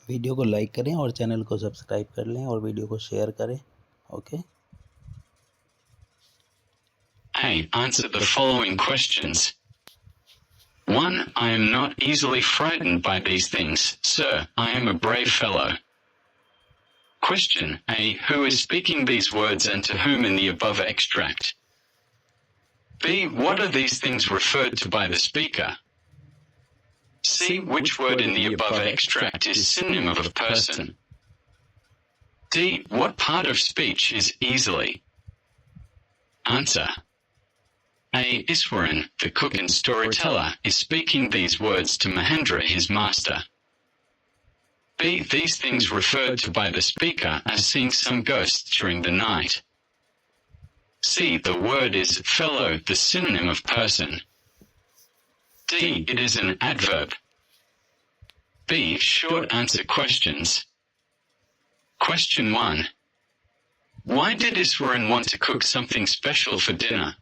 Video को like करें और चैनल को सब्सक्राइब कर लें और वीडियो को शेयर करें। Okay. A. Answer the following questions. 1. I am not easily frightened by these things, sir. I am a brave fellow. Question. A. Who is speaking these words and to whom in the above extract? B. What are these things referred to by the speaker? C. Which word in the above extract is synonym of a person? D. What part of speech is easily? Answer. A. Iswaran, the cook and storyteller, is speaking these words to Mahendra, his master. B. These things referred to by the speaker are seeing some ghosts during the night. C. The word is fellow, the synonym of person. D. It is an adverb. B. Short answer questions. Question 1. Why did Iswaran want to cook something special for dinner?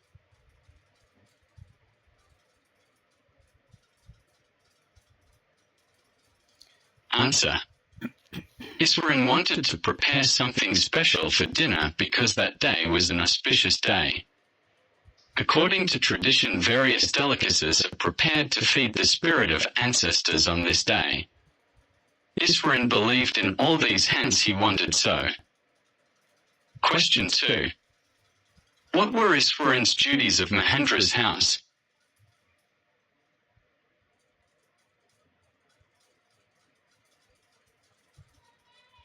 Answer. Iswaran wanted to prepare something special for dinner because that day was an auspicious day. According to tradition, various delicacies are prepared to feed the spirit of ancestors on this day. Iswaran believed in all these, hence he wanted so. Question 2. What were Iswaran's duties of Mahendra's house?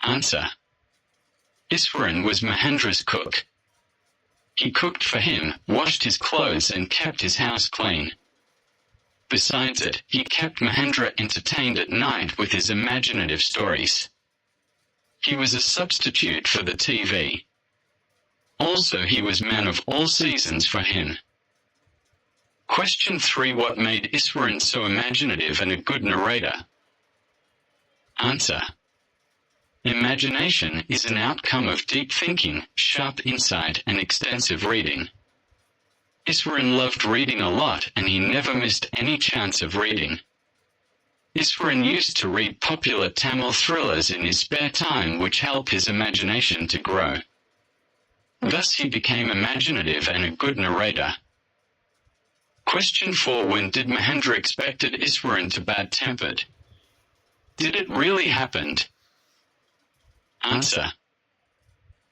Answer. Iswaran was Mahendra's cook. He cooked for him, washed his clothes and kept his house clean. Besides it, he kept Mahendra entertained at night with his imaginative stories. He was a substitute for the TV. Also, he was man of all seasons for him. Question 3. What made Iswaran so imaginative and a good narrator? Answer. Imagination is an outcome of deep thinking, sharp insight and extensive reading. Iswaran loved reading a lot and he never missed any chance of reading. Iswaran used to read popular Tamil thrillers in his spare time, which help his imagination to grow. Thus he became imaginative and a good narrator. Question 4. When did Mahendra expected Iswaran to bad-tempered? Did it really happen? Answer.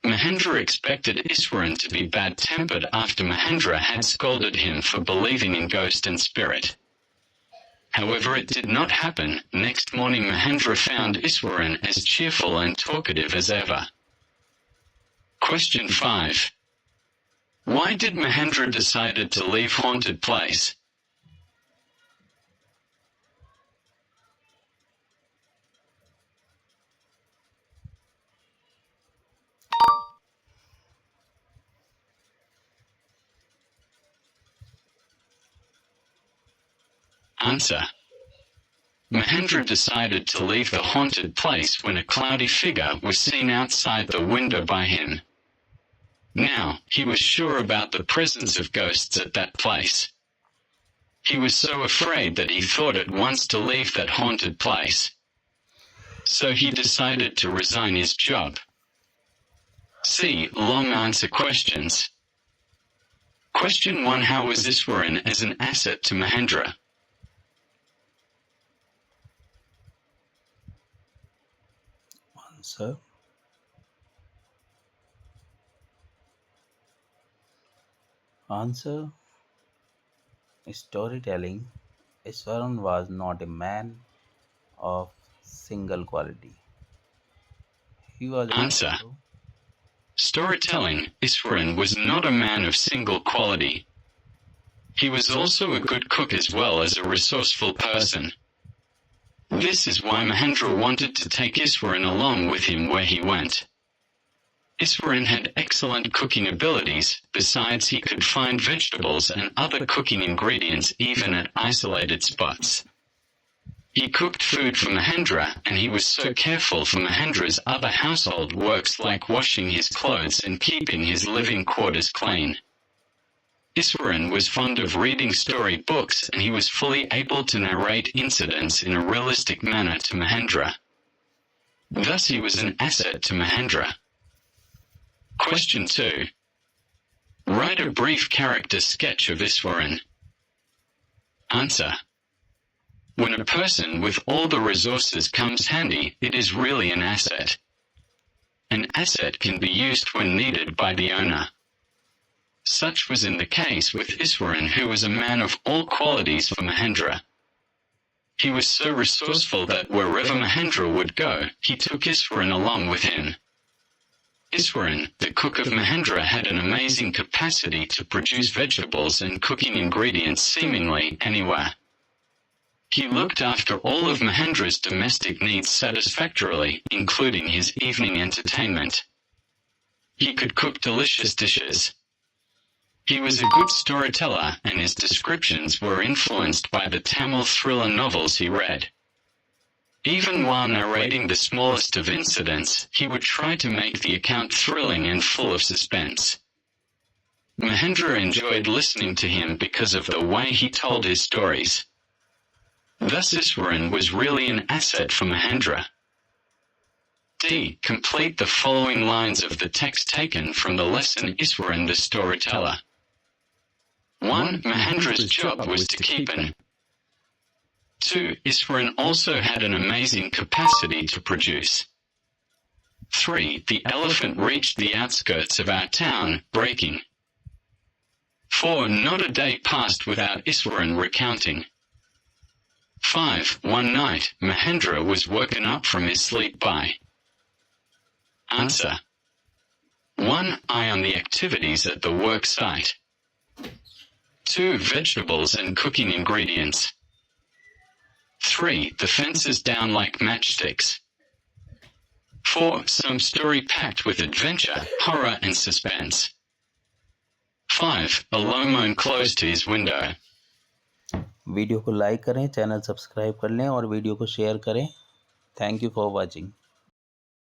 Mahendra expected Iswaran to be bad-tempered after Mahendra had scolded him for believing in ghost and spirit. However, it did not happen. Next morning Mahendra found Iswaran as cheerful and talkative as ever. Question 5. Why did Mahendra decided to leave haunted place? Answer. Mahendra decided to leave the haunted place when a cloudy figure was seen outside the window by him. Now, he was sure about the presence of ghosts at that place. He was so afraid that he thought at once to leave that haunted place. So he decided to resign his job. C. Long answer questions. Question 1. How was Iswaran as an asset to Mahendra? Answer. Answer. Storytelling. Iswaran was not a man of single quality. He was Answer. Storytelling. Iswaran was not a man of single quality. He was also a good cook as well as a resourceful person. This is why Mahendra wanted to take Iswaran along with him where he went. Iswaran had excellent cooking abilities, besides he could find vegetables and other cooking ingredients even at isolated spots. He cooked food for Mahendra, and he was so careful for Mahendra's other household works like washing his clothes and keeping his living quarters clean. Iswaran was fond of reading story books and he was fully able to narrate incidents in a realistic manner to Mahendra. Thus he was an asset to Mahendra. Question 2. Write a brief character sketch of Iswaran. Answer. When a person with all the resources comes handy, it is really an asset. An asset can be used when needed by the owner. Such was in the case with Iswaran, who was a man of all qualities for Mahendra. He was so resourceful that wherever Mahendra would go, he took Iswaran along with him. Iswaran, the cook of Mahendra, had an amazing capacity to produce vegetables and cooking ingredients seemingly anywhere. He looked after all of Mahendra's domestic needs satisfactorily, including his evening entertainment. He could cook delicious dishes. He was a good storyteller, and his descriptions were influenced by the Tamil thriller novels he read. Even while narrating the smallest of incidents, he would try to make the account thrilling and full of suspense. Mahendra enjoyed listening to him because of the way he told his stories. Thus Iswaran was really an asset for Mahendra. D. Complete the following lines of the text taken from the lesson Iswaran the Storyteller. 1. Mahendra's job was to keep an. 2. Iswaran also had an amazing capacity to produce. 3. The elephant reached the outskirts of our town, breaking. 4. Not a day passed without Iswaran recounting. 5. One night, Mahendra was woken up from his sleep by. Answer. 1. Eye on the activities at the work site. 2. Vegetables and cooking ingredients. 3. The fences down like matchsticks. 4. Some story packed with adventure, horror and suspense. 5. A low moan close to his window. Video को like करें, channel subscribe कर लें और video को share करें। Thank you for watching.